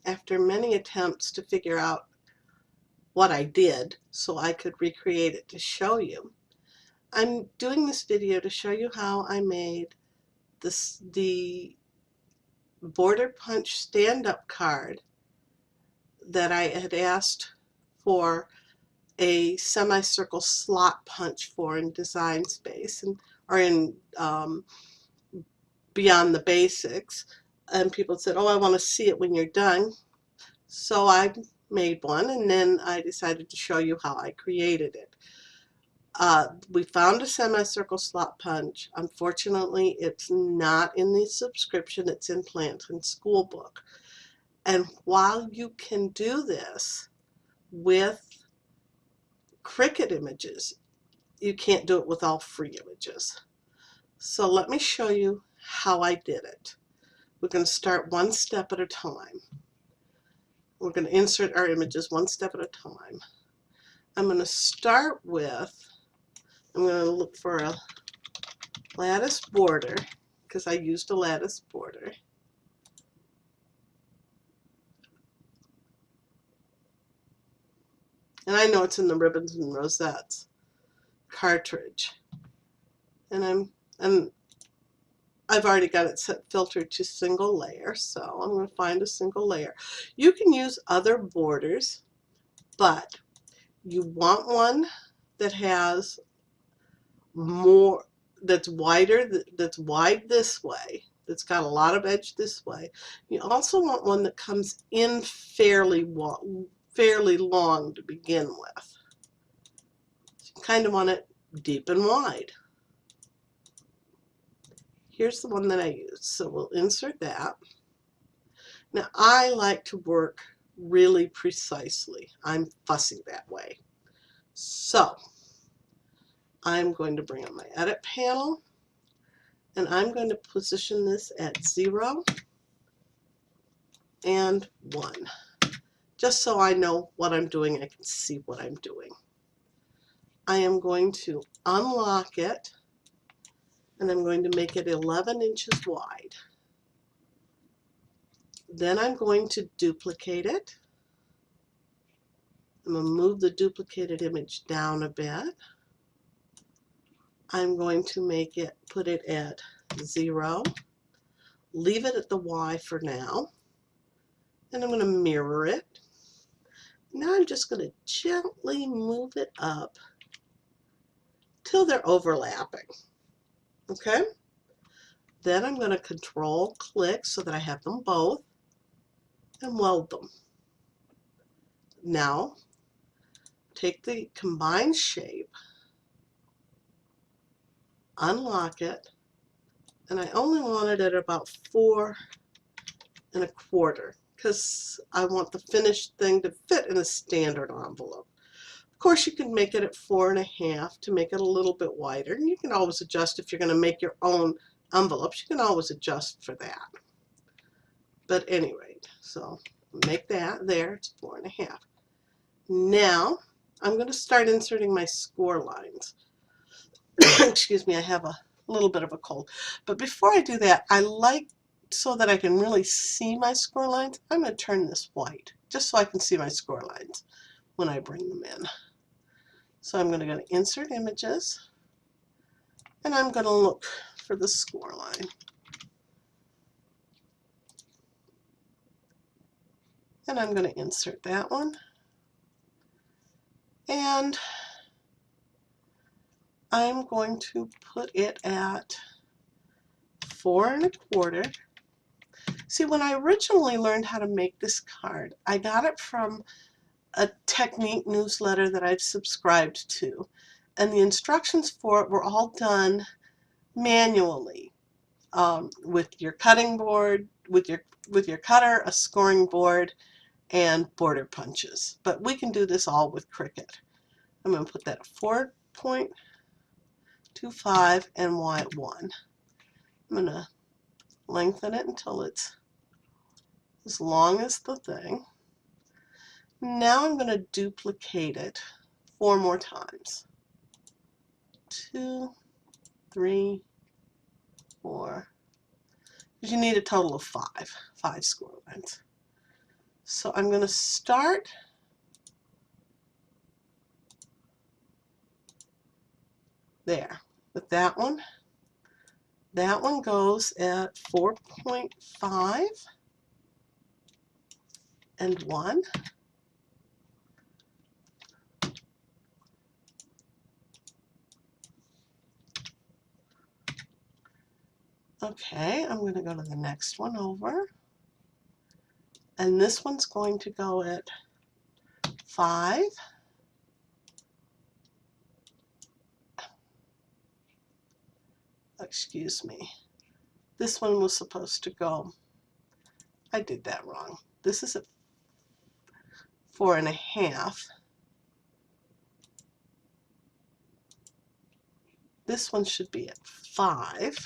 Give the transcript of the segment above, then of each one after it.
after many attempts to figure out what I did so I could recreate it to show you, I'm doing this video to show you how I made the Border Punch stand-up card that I had asked for a semicircle slot punch for in Design Space, or in Beyond the Basics, and people said, oh, I want to see it when you're done. So I made one, and then I decided to show you how I created it. We found a semicircle slot punch. Unfortunately, it's not in the subscription, it's in Plantin School Book. And while you can do this with Cricut images, you can't do it with all free images. So let me show you how I did it. We're going to start one step at a time. We're going to insert our images one step at a time. I'm going to start with, I'm going to look for a lattice border, because I used a lattice border. And I know it's in the Ribbons and Rosettes cartridge. And I've already got it set filtered to single layer, so I'm going to find a single layer. You can use other borders, but you want one that has more, that's wider, that's wide this way, that's got a lot of edge this way. You also want one that comes in fairly long to begin with. You kind of want it deep and wide. Here's the one that I used, so we'll insert that. Now I like to work really precisely. I'm fussy that way. So I'm going to bring up my edit panel, and I'm going to position this at 0 and 1. Just so I know what I'm doing, I can see what I'm doing. I am going to unlock it, and I'm going to make it 11 inches wide. Then I'm going to duplicate it. I'm going to move the duplicated image down a bit. I'm going to make it, put it at 0, leave it at the Y for now, and I'm going to mirror it. Now I'm just going to gently move it up till they're overlapping. Okay? Then I'm going to control click so that I have them both and weld them. Now take the combined shape, unlock it, and I only want it at about 4 1/4 because I want the finished thing to fit in a standard envelope. Of course, you can make it at 4 1/2 to make it a little bit wider, and you can always adjust if you're going to make your own envelopes. You can always adjust for that. But at any rate, so make that there, it's 4 1/2. Now I'm going to start inserting my score lines. Excuse me, I have a little bit of a cold. But before I do that, I like, so that I can really see my score lines, I'm going to turn this white, just so I can see my score lines when I bring them in. So I'm going to go to Insert Images, and I'm going to look for the score line. And I'm going to insert that one. And I'm going to put it at 4 1/4. See, when I originally learned how to make this card, I got it from a Technique newsletter that I've subscribed to, and the instructions for it were all done manually with your cutting board, with your cutter, a scoring board, and border punches. But we can do this all with Cricut. I'm going to put that at 4.25 and Y at 1. I'm going to lengthen it until it's as long as the thing. Now I'm going to duplicate it 4 more times. 2, 3, 4. Because you need a total of 5 score lines. So I'm going to start there with that one. That one goes at 4.5 and 1. Okay, I'm going to go to the next one over. And this one's going to go at 5. Excuse me. This one was supposed to go, I did that wrong. This is at 4.5. This one should be at 5.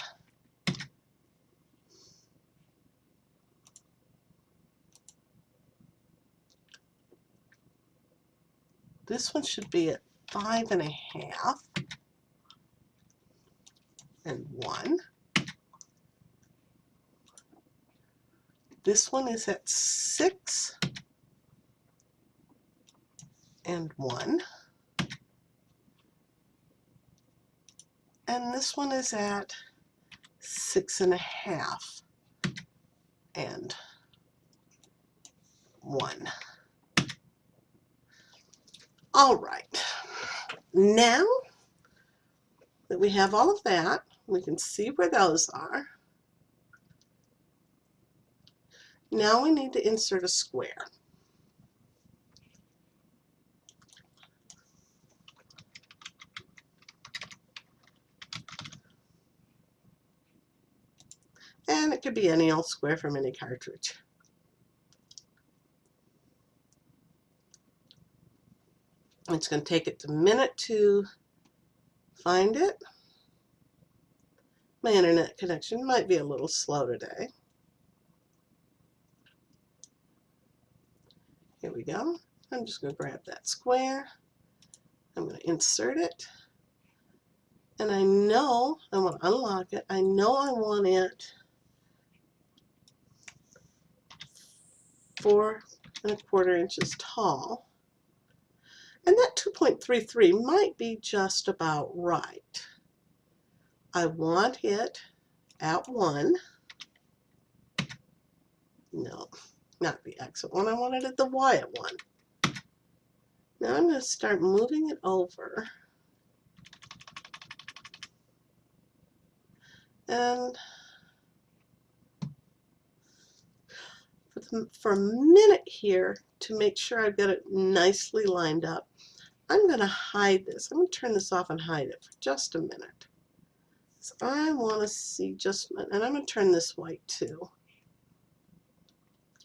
This one should be at 5.5 and 1. This one is at 6 and 1. And this one is at 6.5 and 1. All right. Now that we have all of that, we can see where those are. Now we need to insert a square. And it could be any old square from any cartridge. It's going to take it a minute to find it. My internet connection might be a little slow today. Here we go. I'm just going to grab that square. I'm going to insert it. And I know I want to unlock it. I know I want it 4.25 inches tall. And that 2.33 might be just about right. I want it at 1. No, not the X at 1. I want it at the Y at 1. Now I'm going to start moving it over. And for a minute here, to make sure I've got it nicely lined up, I'm going to hide this. I'm going to turn this off and hide it for just a minute. So I want to see just, and I'm going to turn this white too.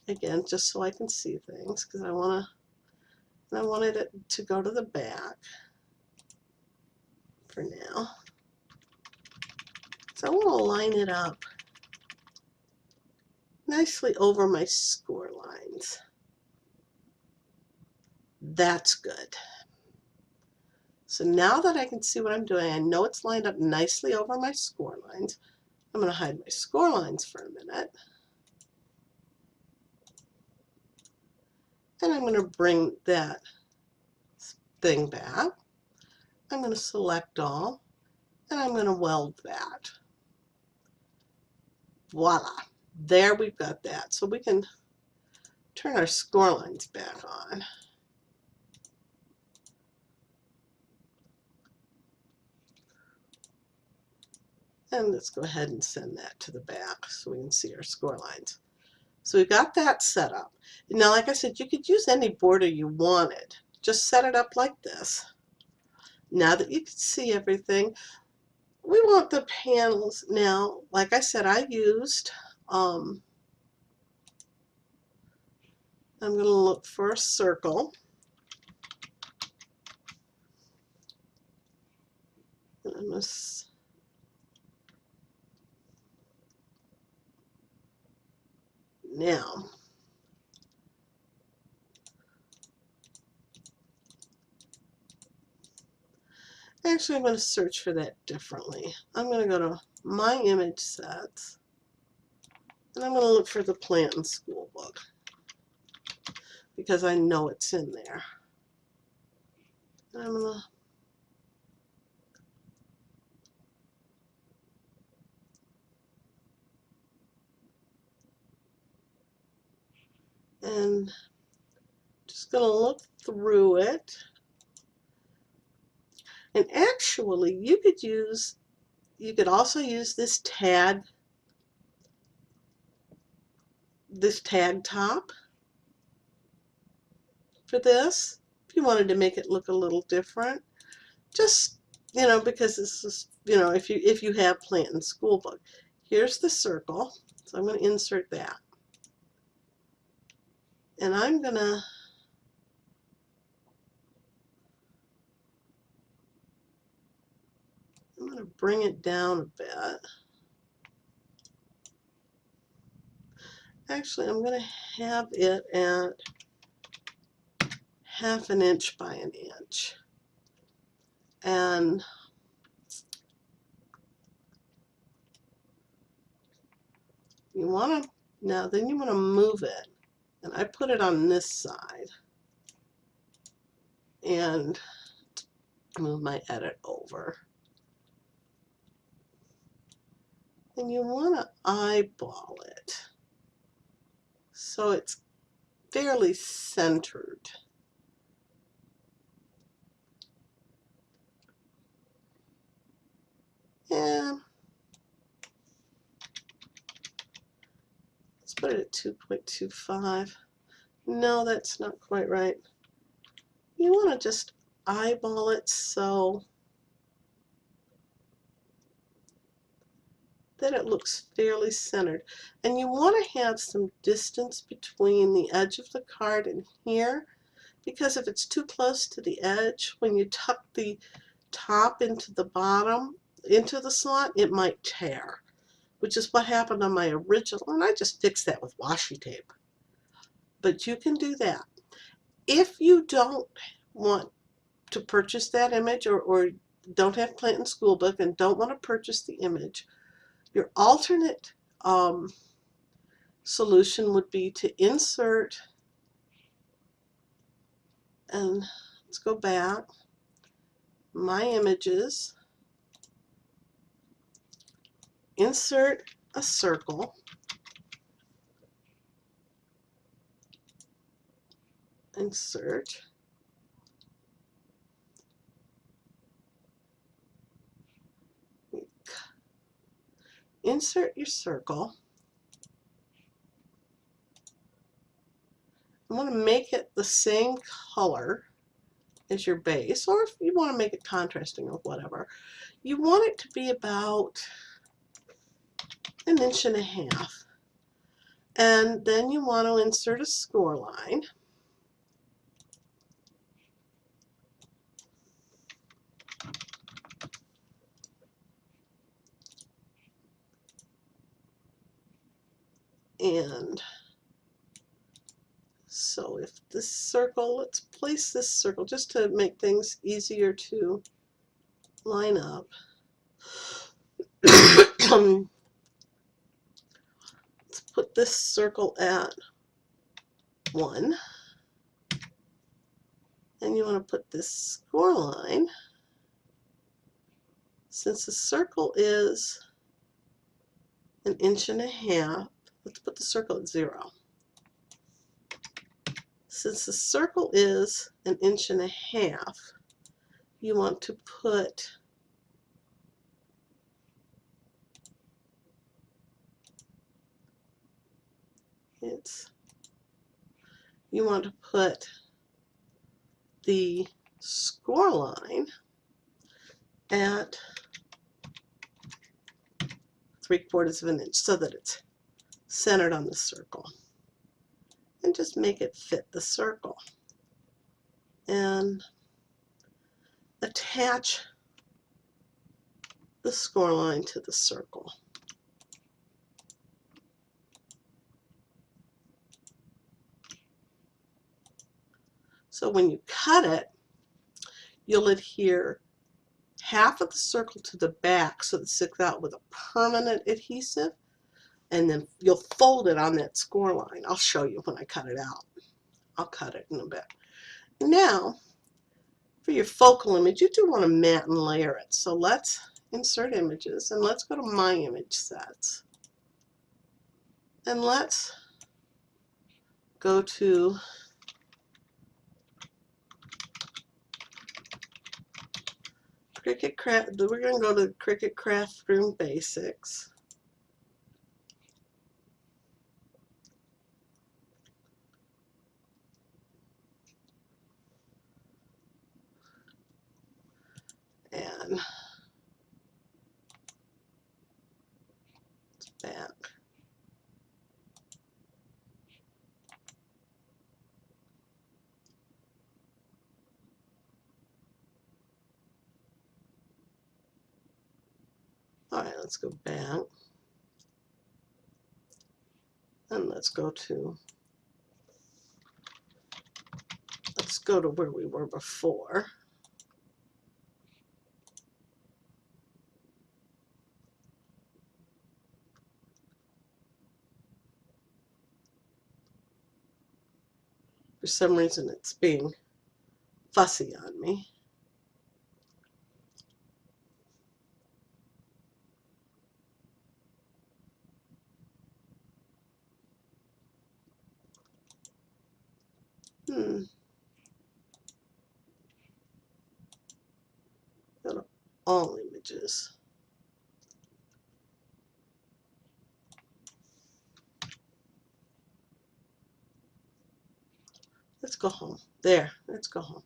Again, just so I can see things, because I wanted it to go to the back for now. So I want to line it up nicely over my score lines. That's good. So now that I can see what I'm doing, I know it's lined up nicely over my score lines. I'm going to hide my score lines for a minute. And I'm going to bring that thing back. I'm going to select all, and I'm going to weld that. Voila. There we've got that. So we can turn our score lines back on. And let's go ahead and send that to the back so we can see our score lines. So we've got that set up. Now, like I said, you could use any border you wanted. Just set it up like this. Now that you can see everything, we want the panels. Now, like I said, I used, I'm going to look for a circle. And I'm going to now, actually I'm going to search for that differently. I'm going to go to My Image Sets, and I'm going to look for the Plantin School book. because I know it's in there. And I'm gonna and just gonna look through it. And actually you could also use this tag top for this if you wanted to make it look a little different. Just, you know, because this is, you know, if you have Plantin School Book. Here's the circle, so I'm going to insert that. And I'm going to bring it down a bit. Actually, I'm going to have it at 1/2 inch by 1 inch. And you want to, now then you want to move it. And I put it on this side. And move my edit over. And you want to eyeball it so it's fairly centered. And let's put it at 2.25. No, that's not quite right. You want to just eyeball it so that it looks fairly centered. And you want to have some distance between the edge of the card and here, because if it's too close to the edge, when you tuck the top into the bottom, into the slot, it might tear, which is what happened on my original, and I just fixed that with washi tape. But you can do that. If you don't want to purchase that image, or don't have Plantin School Book and don't want to purchase the image, your alternate solution would be to insert, and let's go back, My Images, insert a circle, insert, insert your circle. You want to make it the same color as your base, or if you want to make it contrasting or whatever. You want it to be about 1.5 inches. And then you want to insert a score line. And so if this circle, let's place this circle just to make things easier to line up. Let's put this circle at 1. And you want to put this score line, since the circle is 1.5 inches, let's put the circle at 0. Since the circle is 1.5 inches, you want to put the score line at 3/4 inch so that it's centered on the circle. And just make it fit the circle. And attach the score line to the circle. So when you cut it, you'll adhere half of the circle to the back so that it sticks out with a permanent adhesive, and then you'll fold it on that score line. I'll show you when I cut it out. I'll cut it in a bit. Now, for your focal image, you do want to matte and layer it. So let's insert images, and let's go to My Image Sets. And let's go to Cricut Craft. We're going to go to Cricut Craft Room Basics. And it's back. All right, let's go back. And let's go to where we were before. For some reason, it's being fussy on me. Go to all images. Let's go home. There, let's go home.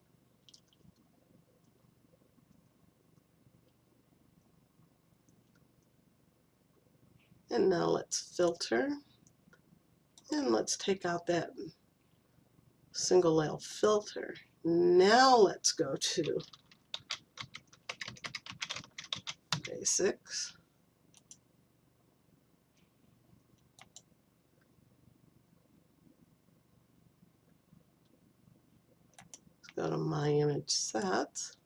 And now let's filter. And let's take out that single layer filter. Now let's go to Basics. Let's go to My Image Sets.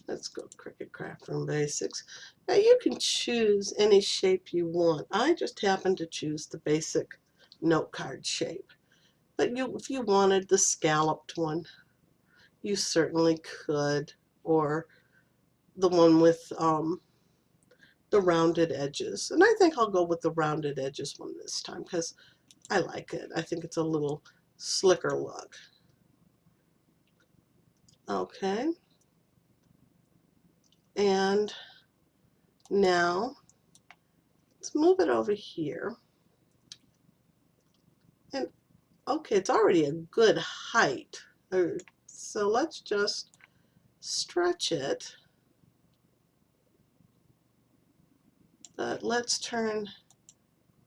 Let's go Cricut Craft Room Basics. Now you can choose any shape you want. I just happen to choose the basic note card shape. But if you wanted the scalloped one, you certainly could, or the one with the rounded edges. And I think I'll go with the rounded edges one this time because I like it. I think it's a little slicker look. Okay. And now let's move it over here. And okay, it's already a good height. So let's just stretch it. But let's turn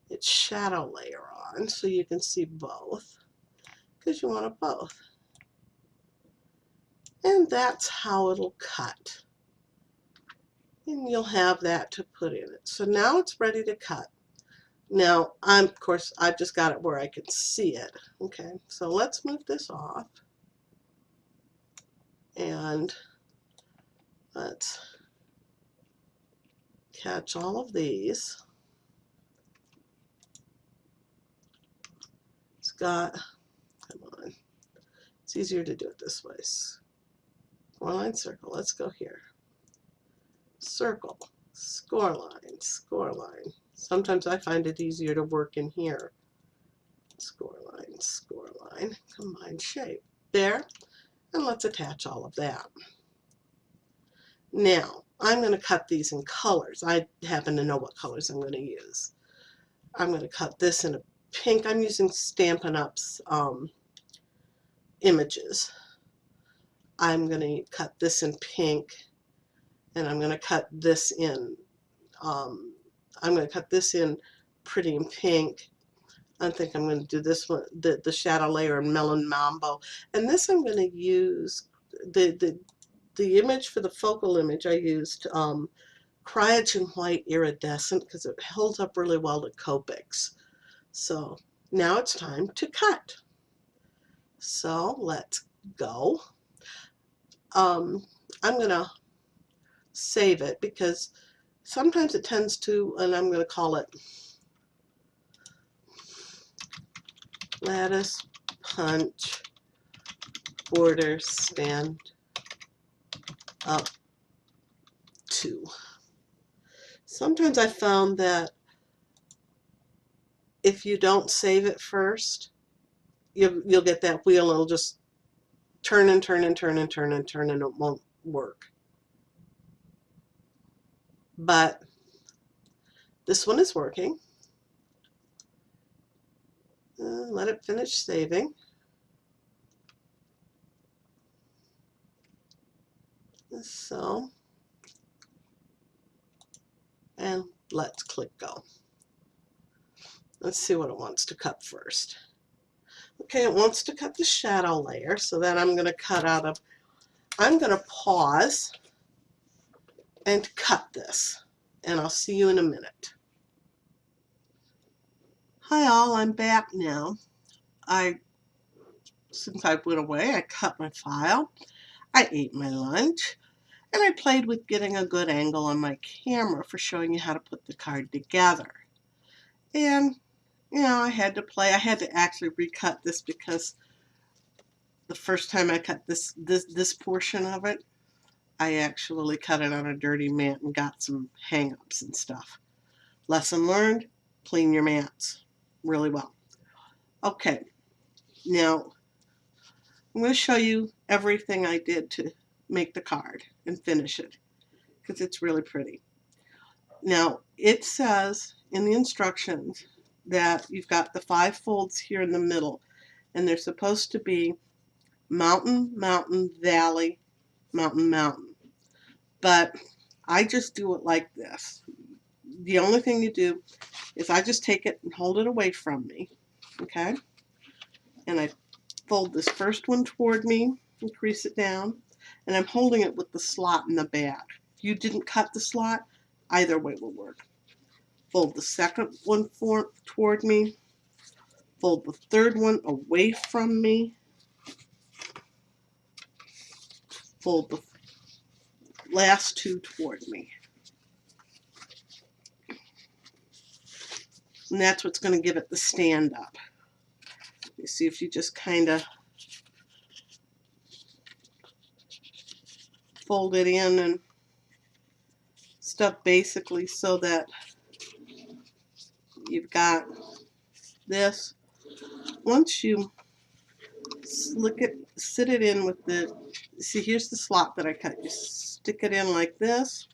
its shadow layer on so you can see both, because you want it both. And that's how it'll cut. And you'll have that to put in it. So now it's ready to cut. Now, of course, I've just got it where I can see it. Okay, so let's move this off. And let's catch all of these. It's got, come on, it's easier to do it this way. Score line, circle, let's go here. Circle, score line, score line. Sometimes I find it easier to work in here. Score line, combine shape. There, and let's attach all of that. Now, I'm going to cut these in colors. I happen to know what colors I'm going to use. I'm going to cut this in a pink. I'm using Stampin' Up's images. I'm going to cut this in pink, and I'm going to cut this in pretty in pink. I think I'm going to do this one, the shadow layer in Melon Mambo. And this I'm going to use, the image for the focal image I used Cryogen White Iridescent because it holds up really well to Copics. So now it's time to cut. So let's go. I'm going to save it because sometimes it tends to, and I'm going to call it Lattice punch border stand up to. Sometimes I found that if you don't save it first, you'll get that wheel, it'll just turn and turn and turn and turn and turn, and it won't work. But this one is working. Let it finish saving. So, and let's click go. Let's see what it wants to cut first. Okay, it wants to cut the shadow layer, so that I'm going to cut out of, I'm going to pause and cut this, and I'll see you in a minute. Hi all, I'm back now. Since I went away, I cut my file, I ate my lunch, and I played with getting a good angle on my camera for showing you how to put the card together. And, you know, I had to actually recut this because the first time I cut this portion of it, I actually cut it on a dirty mat and got some hang-ups and stuff. Lesson learned, clean your mats really well. Okay, now I'm going to show you everything I did to make the card and finish it because it's really pretty. Now, it says in the instructions that you've got the 5 folds here in the middle, and they're supposed to be mountain, mountain, valley, mountain, mountain. But I just do it like this. The only thing you do is I just take it and hold it away from me, okay? And I fold this first one toward me and crease it down, and I'm holding it with the slot in the back. If you didn't cut the slot, either way will work. Fold the second one toward me, fold the third one away from me, fold the last 2 toward me. And that's what's going to give it the stand up. You see, if you just kind of fold it in and stuff basically so that you've got this. Once you sit it in with the, see, here's the slot that I cut. You stick it in like this,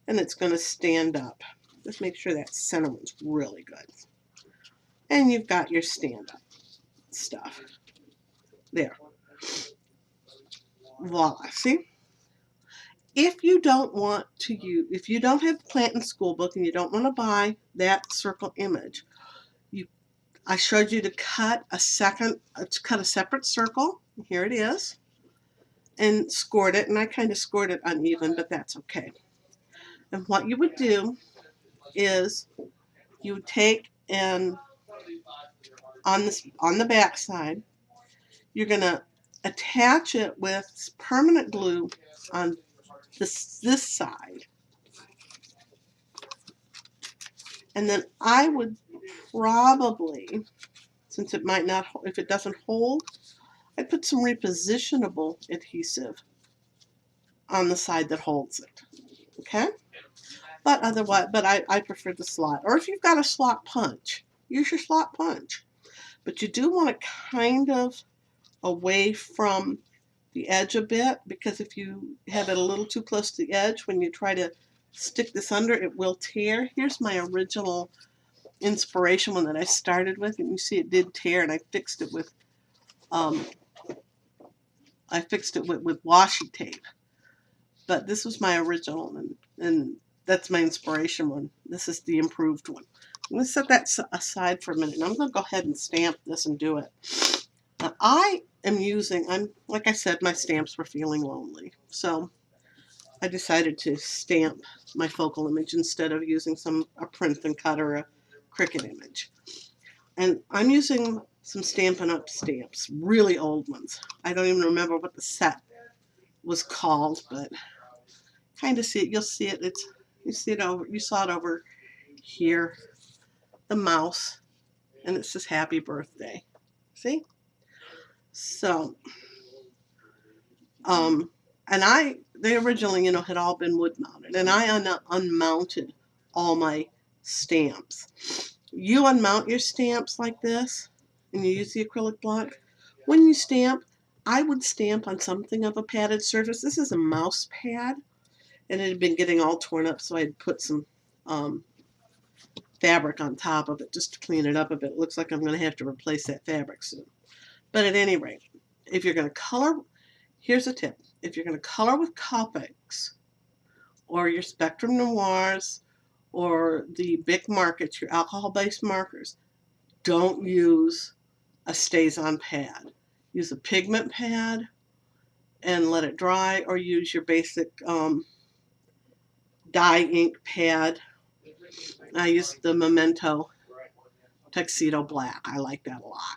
and it's going to stand up. Just make sure that center one's really good. And you've got your stand-up stuff. There. Voila. See? If you don't want to use, if you don't have the Plantin School Book and you don't want to buy that circle image, I showed you to cut a separate circle. Here it is. And scored it, and I kind of scored it uneven, but that's okay. And what you would do is you would take and on the back side, you're going to attach it with permanent glue on this side. And then I would probably, since it might not, if it doesn't hold, I'd put some repositionable adhesive on the side that holds it. Okay? But otherwise, I prefer the slot. Or if you've got a slot punch, use your slot punch. But you do want to kind of away from the edge a bit, because if you have it a little too close to the edge, when you try to stick this under, it will tear. Here's my original inspiration one that I started with, and you see it did tear, and I fixed it with with washi tape. But this was my original, and that's my inspiration one. This is the improved one. I'm going to set that aside for a minute, and I'm going to go ahead and stamp this and do it. Now, I am using, like I said, my stamps were feeling lonely, so I decided to stamp my focal image instead of using a print and cut or a Cricut image. And I'm using some Stampin' Up! Stamps, really old ones. I don't even remember what the set was called, but kind of see it. You'll see it. You saw it over here, the mouse, and it says happy birthday. See? So, and they originally, had all been wood mounted, and I unmounted all my stamps. You unmount your stamps like this, and you use the acrylic block. When you stamp, I would stamp on something of a padded surface. This is a mouse pad, and it had been getting all torn up, so I had put some fabric on top of it just to clean it up a bit. It looks like I'm going to have to replace that fabric soon. But at any rate, if you're going to color, here's a tip. If you're going to color with Copics or your Spectrum Noirs or the Bic markers, your alcohol-based markers, don't use a StazOn pad. Use a pigment pad and let it dry, or use your basic dye ink pad. I use the Memento Tuxedo Black. I like that a lot.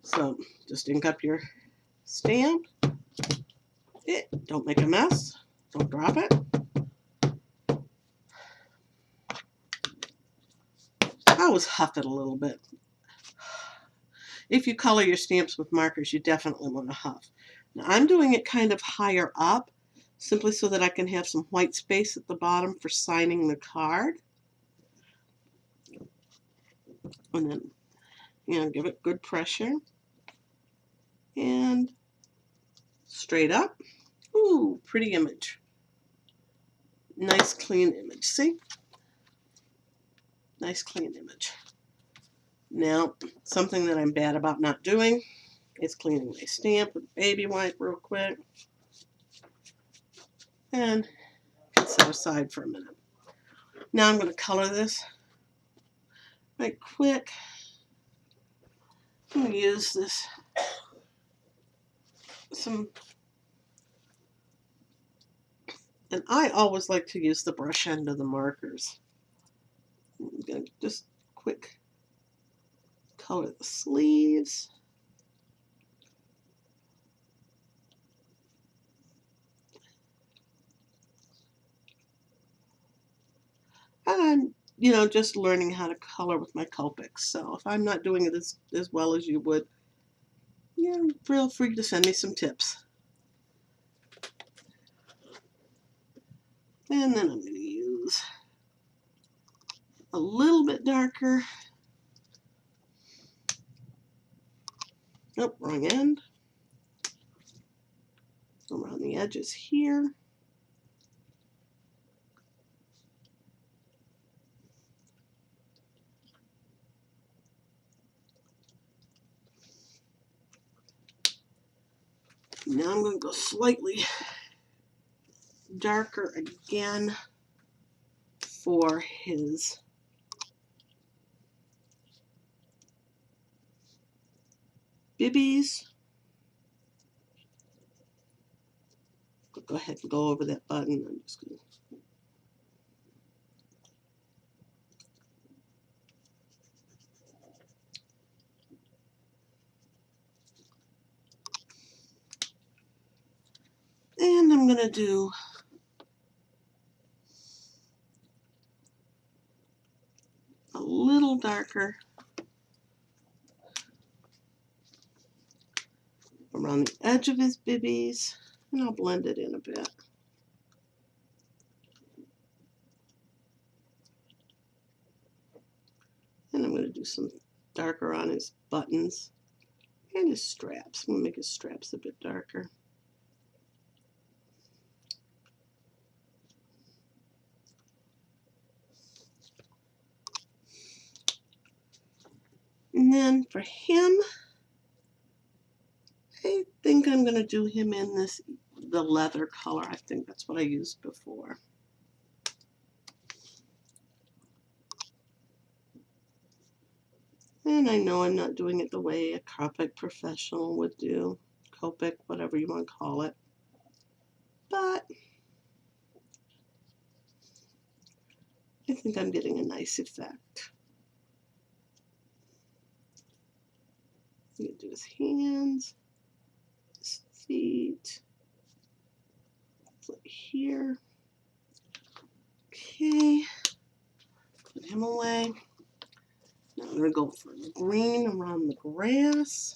So just ink up your stamp. Don't make a mess. Don't drop it. I always huff it a little bit. If you color your stamps with markers, you definitely want to huff. Now I'm doing it kind of higher up, simply so that I can have some white space at the bottom for signing the card. And then, give it good pressure. And straight up. Ooh, pretty image. Nice clean image, see? Nice clean image. Now, something that I'm bad about not doing is cleaning my stamp with a baby wipe real quick. And set aside for a minute. Now I'm going to color this right quick. I'm going to use this and I always like to use the brush end of the markers. I'm going to just quick color the sleeves. And I'm, just learning how to color with my Copics. So if I'm not doing it as well as you would, feel free to send me some tips. And then I'm going to use a little bit darker. Nope, wrong end. Around the edges here. Now I'm going to go slightly darker again for his bibbies. Go ahead and go over that button. I'm just going to and I'm going to do a little darker around the edge of his bibbies, and I'll blend it in a bit. And I'm going to do some darker on his buttons and his straps. I'm going to make his straps a bit darker. And then for him, I think I'm going to do him in the leather color. I think that's what I used before. And I know I'm not doing it the way a Copic professional would do. Copic, whatever you want to call it. But I think I'm getting a nice effect. I'm going to do his hands, his feet, put here. Okay, put him away. Now I'm going to go for green around the grass.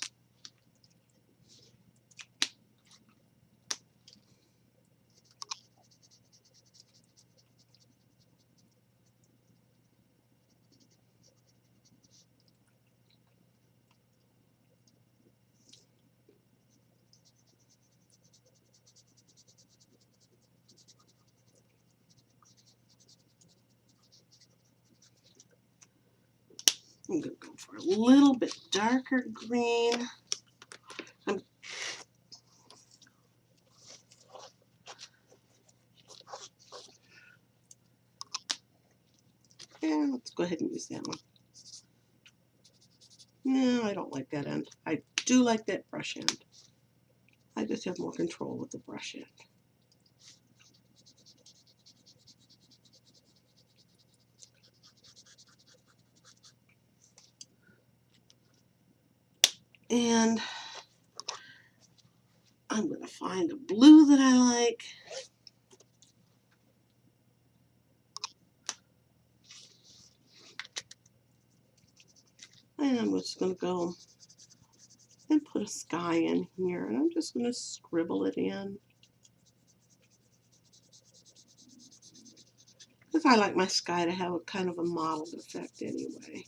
I'm going to go for a little bit darker green. Yeah, let's go ahead and use that one. No, I don't like that end. I do like that brush end. I just have more control with the brush end. And I'm going to find a blue that I like. And I'm just going to go and put a sky in here. And I'm just going to scribble it in. Because I like my sky to have a kind of a mottled effect anyway.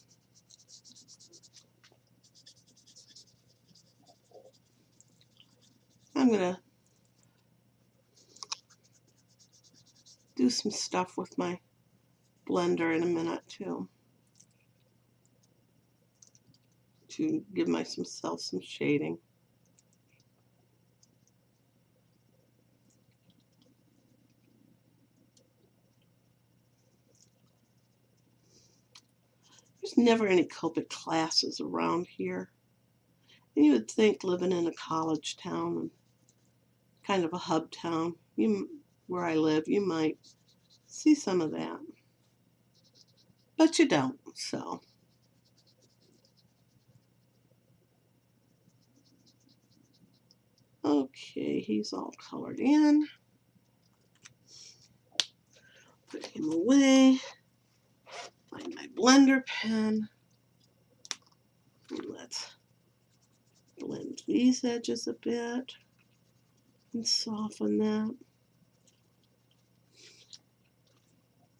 I'm going to do some stuff with my blender in a minute too. To give myself some shading. There's never any Copic classes around here. And you would think living in a college town and kind of a hub town, where I live, you might see some of that. But you don't, so. Okay, he's all colored in. Put him away. Find my blender pen. And let's blend these edges a bit and soften that.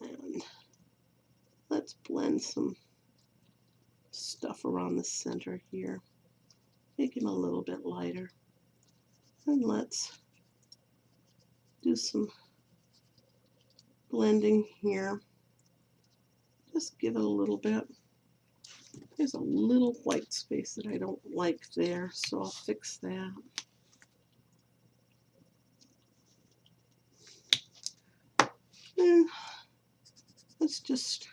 And let's blend some stuff around the center here. Make him a little bit lighter. And let's do some blending here. Just give it a little bit. There's a little white space that I don't like there, so I'll fix that. And let's just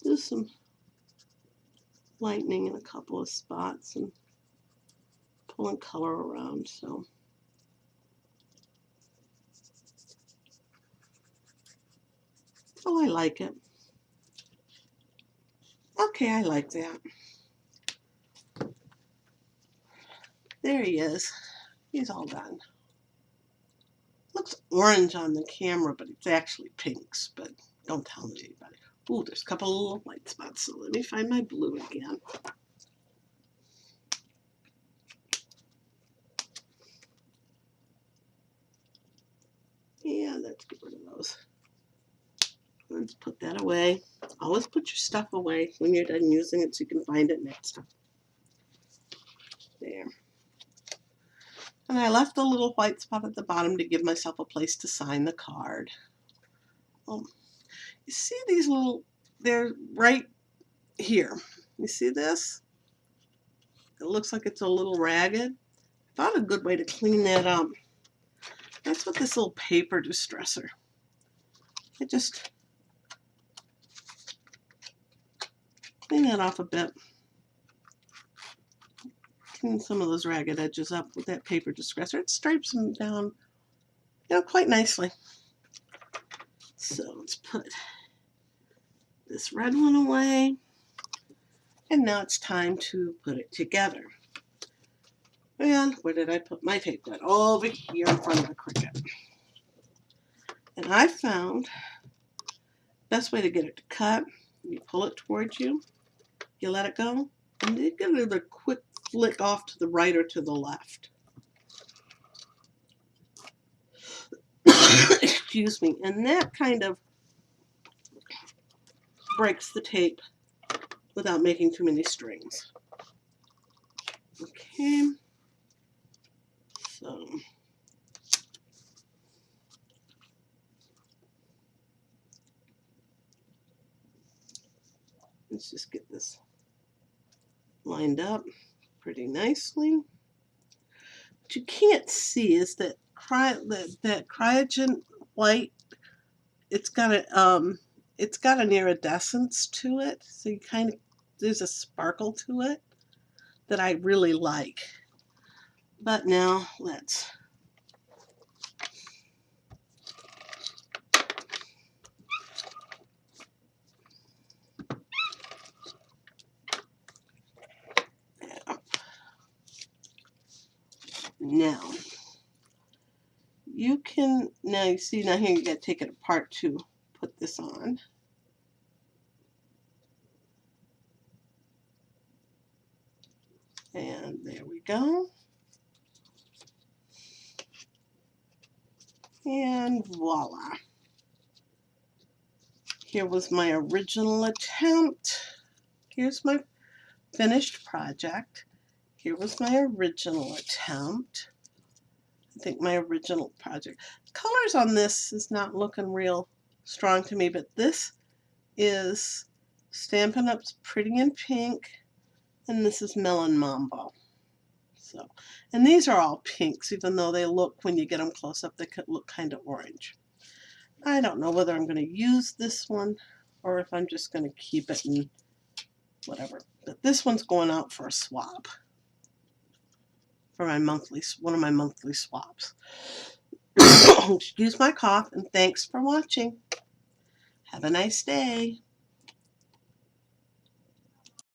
do some lightening in a couple of spots and pulling color around. So I like it. Okay, I like that. There he is. He's all done. Looks orange on the camera, but it's actually pinks, but don't tell anybody. Ooh, there's a couple of little white spots, so let me find my blue again. Yeah, let's get rid of those. Let's put that away. Always put your stuff away when you're done using it so you can find it next time. There. And I left a little white spot at the bottom to give myself a place to sign the card. You see these little, they're right here. You see this? It looks like it's a little ragged. I thought a good way to clean that up. That's what this little paper distresser. It just clean that off a bit. Clean some of those ragged edges up with that paper distresser. It stripes them down, quite nicely. So let's put this red one away. And now it's time to put it together. And where did I put my tape gun? Over here in front of the Cricut. And I found the best way to get it to cut. You pull it towards you, you let it go, and you give it a quick flick off to the right or to the left. Excuse me. And that kind of breaks the tape without making too many strings. Okay. So Let's just get this lined up pretty nicely. What you can't see is that Cryogen white. It's got an iridescence to it, so you kind of, there's a sparkle to it that I really like. But now let's now you can, now you see, now here you got to take it apart to put this on. And there we go. And voila. Here was my original attempt. Here's my finished project. Here was my original attempt. I think my original project. Colors on this is not looking real strong to me, but this is Stampin' Up's Pretty in Pink, and this is Melon Mambo. So, and these are all pinks, even though they look, when you get them close up, they could look kind of orange. I don't know whether I'm going to use this one or if I'm just going to keep it and whatever. But this one's going out for a swap. For my monthly, one of my monthly swaps. Excuse my cough, and thanks for watching. Have a nice day.